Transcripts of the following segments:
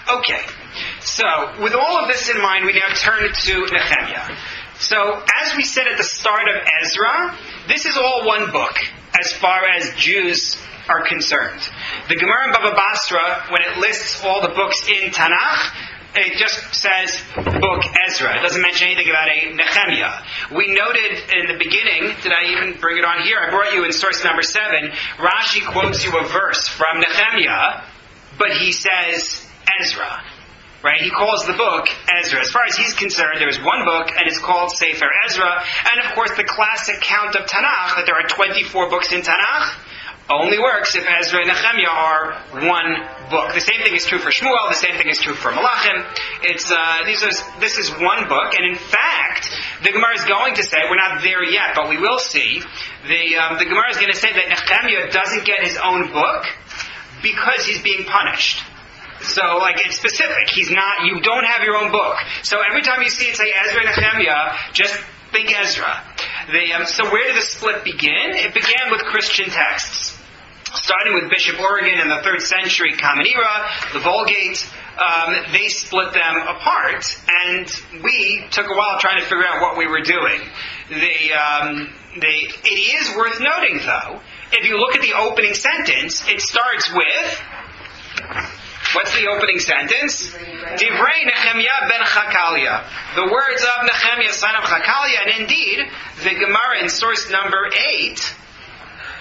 Okay, so with all of this in mind, we now turn to Nehemiah. So, as we said at the start of Ezra, this is all one book as far as Jews are concerned. The Gemara in Baba Basra, when it lists all the books in Tanakh, it just says book Ezra. It doesn't mention anything about a Nehemiah. We noted in the beginning, did I even bring it on here? I brought you in source number 7. Rashi quotes you a verse from Nehemiah, but he says Ezra. Right? He calls the book Ezra. As far as he's concerned, there is one book, and it's called Sefer Ezra. And of course, the classic count of Tanakh, that there are 24 books in Tanakh, only works if Ezra and Nehemiah are one book. The same thing is true for Shmuel. The same thing is true for Malachim. This is one book, and in fact, the Gemara is going to say, we're not there yet, but we will see. The Gemara is going to say that Nehemiah doesn't get his own book because he's being punished. So, it's specific. You don't have your own book. So every time you see it say Ezra and Nehemiah, just think Ezra. So where did the split begin? It began with Christian texts. Starting with Bishop Origen in the 3rd century Common Era, the Vulgate, they split them apart, and we took a while trying to figure out what we were doing. It is worth noting, though, if you look at the opening sentence, it starts with... What's the opening sentence? Divrei Nehemiah ben Chakalia. The words of Nehemiah son of Chakalia. And indeed, the Gemara in source number 8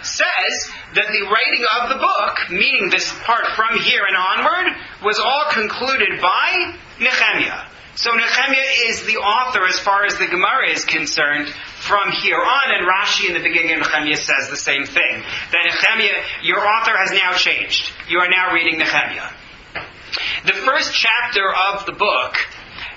says that the writing of the book, meaning this part from here and onward, was all concluded by Nehemiah. So Nehemiah is the author as far as the Gemara is concerned from here on, and Rashi in the beginning of Nehemiah says the same thing. That Nehemiah, your author has now changed. You are now reading Nehemiah. The first chapter of the book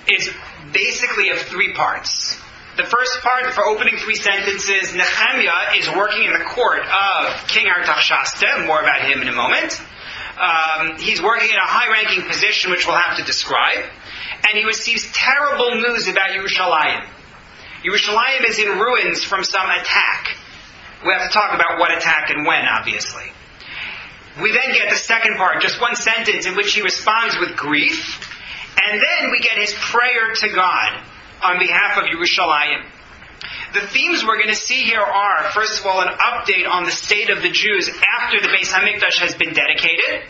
is basically of 3 parts. The first part, for opening 3 sentences, Nehemiah is working in the court of King Artaxerxes. More about him in a moment. He's working in a high-ranking position, which we'll have to describe. And he receives terrible news about Yerushalayim. Yerushalayim is in ruins from some attack. We have to talk about what attack and when, obviously. We then get the second part, just one sentence, in which he responds with grief. And then we get his prayer to God on behalf of Yerushalayim. The themes we're going to see here are, first of all, an update on the state of the Jews after the Beis HaMikdash has been dedicated,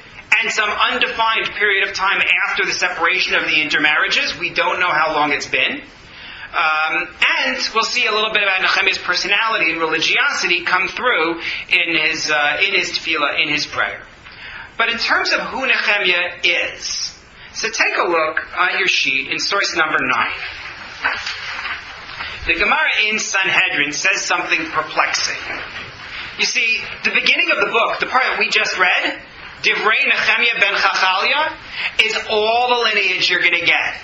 and some undefined period of time after the separation of the intermarriages. We don't know how long it's been. And we'll see a little bit about Nehemiah's personality and religiosity come through in his tefillah, in his prayer. But in terms of who Nehemiah is, so take a look on your sheet in source number 9. The Gemara in Sanhedrin says something perplexing. You see, the beginning of the book, the part that we just read, Divrei Nehemiah ben Chakalia, is all the lineage you're going to get.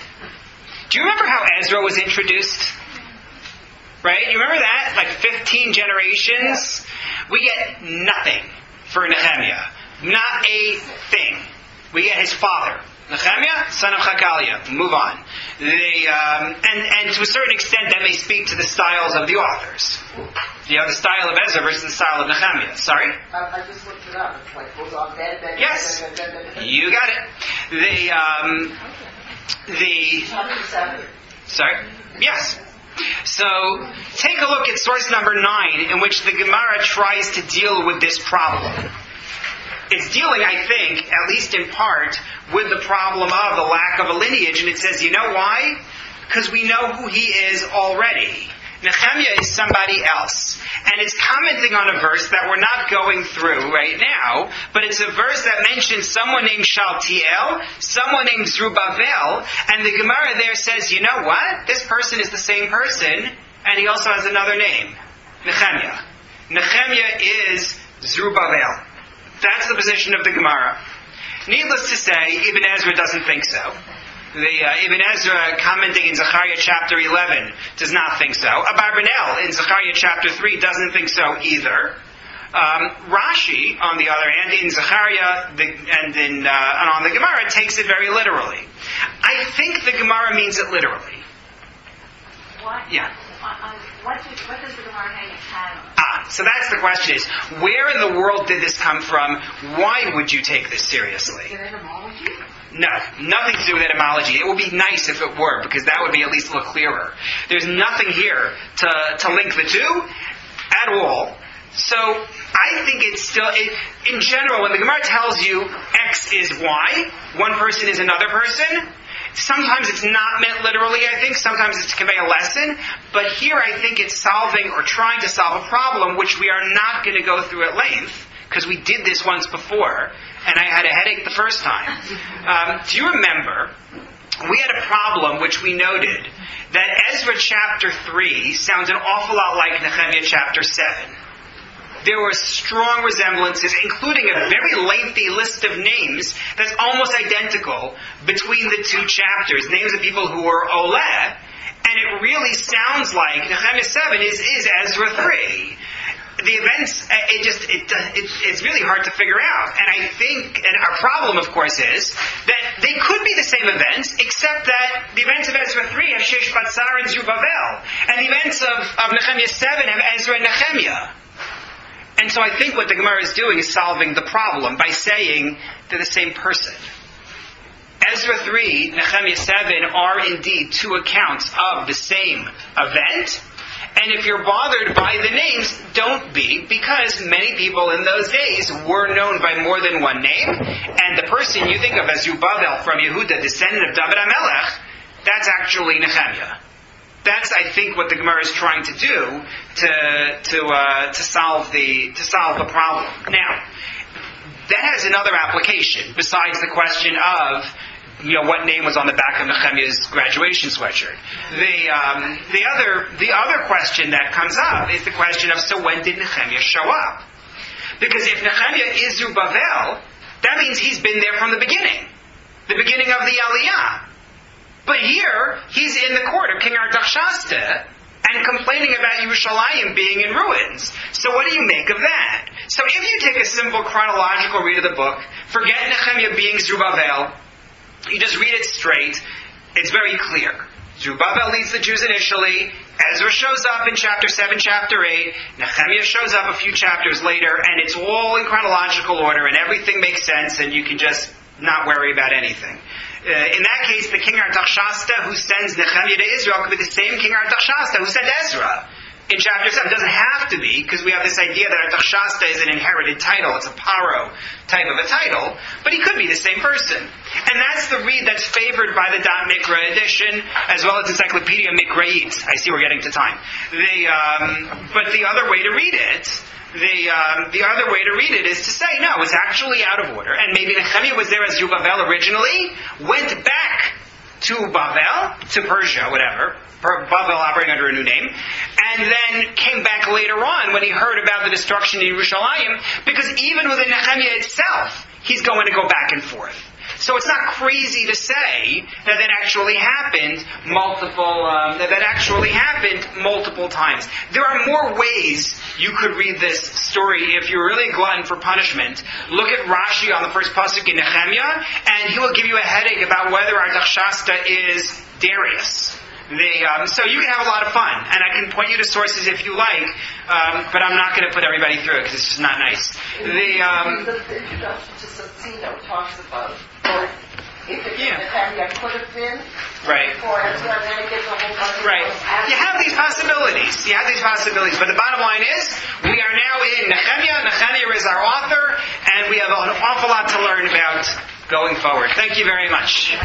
Do you remember how Ezra was introduced? Right? You remember that? 15 generations? We get nothing for Nehemiah. Not a thing. We get his father. Nehemiah, son of Chakalia. Move on. And to a certain extent, that may speak to the styles of the authors. The style of Ezra versus the style of Nehemiah. Sorry? I just looked it up. It's goes on bed. Yes. You got it. Sorry? Yes. So, take a look at source number 9, in which the Gemara tries to deal with this problem. It's dealing, I think, at least in part, with the problem of the lack of a lineage, and it says, you know why? Because we know who he is already. Nehemiah is somebody else. And it's commenting on a verse that we're not going through right now, but it's a verse that mentions someone named Shaltiel, someone named Zerubbabel, and the Gemara there says, you know what? This person is the same person, and he also has another name. Nehemiah. Nehemiah is Zerubbabel. That's the position of the Gemara. Needless to say, Ibn Ezra doesn't think so. Ibn Ezra, commenting in Zechariah chapter 11, does not think so. Abarbanel in Zechariah chapter 3 doesn't think so either. Rashi, on the other hand, in Zechariah and on the Gemara, takes it very literally. I think the Gemara means it literally. What? Yeah. What does the Gemara hang its hat on? So that's the question is, where in the world did this come from? Why would you take this seriously? Is it etymology? No, nothing to do with etymology. It would be nice if it were, because that would be at least a little clearer. There's nothing here to link the two at all. So I think it's still, in general, when the Gemara tells you X is Y, one person is another person, sometimes it's not meant literally, I think. Sometimes it's to convey a lesson. But here I think it's solving or trying to solve a problem which we are not going to go through at length, because we did this once before, and I had a headache the first time. Do you remember, we had a problem which we noted, that Ezra chapter 3 sounds an awful lot like Nehemiah chapter 7. There were strong resemblances, including a very lengthy list of names that's almost identical between the two chapters. Names of people who were Oleh, and it really sounds like Nehemiah 7 is Ezra 3. The events, it's really hard to figure out. And I think, and our problem, of course, is that they could be the same events, except that the events of Ezra 3 have Shesh Batzar and Zerubbabel, and the events of Nehemiah 7 have Ezra and Nehemiah. And so I think what the Gemara is doing is solving the problem by saying they're the same person. Ezra 3, Nehemiah 7 are indeed two accounts of the same event. And if you're bothered by the names, don't be, because many people in those days were known by more than one name. And the person you think of as Zerubbabel from Yehuda, descendant of David HaMelech, that's actually Nehemiah. That's, I think, what the Gemara is trying to do to solve the problem. Now, that has another application besides the question of, what name was on the back of Nehemiah's graduation sweatshirt. The other question that comes up is the question of, so when did Nehemiah show up? Because if Nehemiah is Zerubbabel, that means he's been there from the beginning of the Aliyah. But here, he's in the court of King Artaxerxes and complaining about Yerushalayim being in ruins. So what do you make of that? So if you take a simple chronological read of the book, forget Nehemiah being Zerubbabel, you just read it straight, it's very clear. Zerubbabel leads the Jews initially, Ezra shows up in chapter 7, chapter 8, Nehemiah shows up a few chapters later, and it's all in chronological order, and everything makes sense, and you can just not worry about anything. In that case, the King Artaxerxes who sends Nehemiah to Israel could be the same King Artaxerxes who sent Ezra in chapter 7. It doesn't have to be, because we have this idea that Artaxerxes is an inherited title. It's a paro type of a title. But he could be the same person. And that's the read that's favored by the Dot Mikra edition, as well as Encyclopedia Mikra'it. I see we're getting to time. But the other way to read it, is to say, no, it's actually out of order. And maybe Nehemiah was there as Zerubbabel originally, went back to Babel, to Persia, whatever, Babel operating under a new name, and then came back later on when he heard about the destruction in Yerushalayim, because even within Nehemiah itself, he's going to go back and forth. So it's not crazy to say that actually happened multiple times. There are more ways you could read this story if you're really a glutton for punishment. Look at Rashi on the first pasuk in Nehemiah, and he will give you a headache about whether Artaxerxes is Darius. So you can have a lot of fun, and I can point you to sources if you like, but I'm not going to put everybody through it because it's just not nice. The introduction to Satsino talks about if Nehemiah could have been before Ezra, and then it gets a whole bunch of You have these possibilities, but the bottom line is we are now in Nehemiah. Nehemiah is our author, and we have an awful lot to learn about going forward. Thank you very much.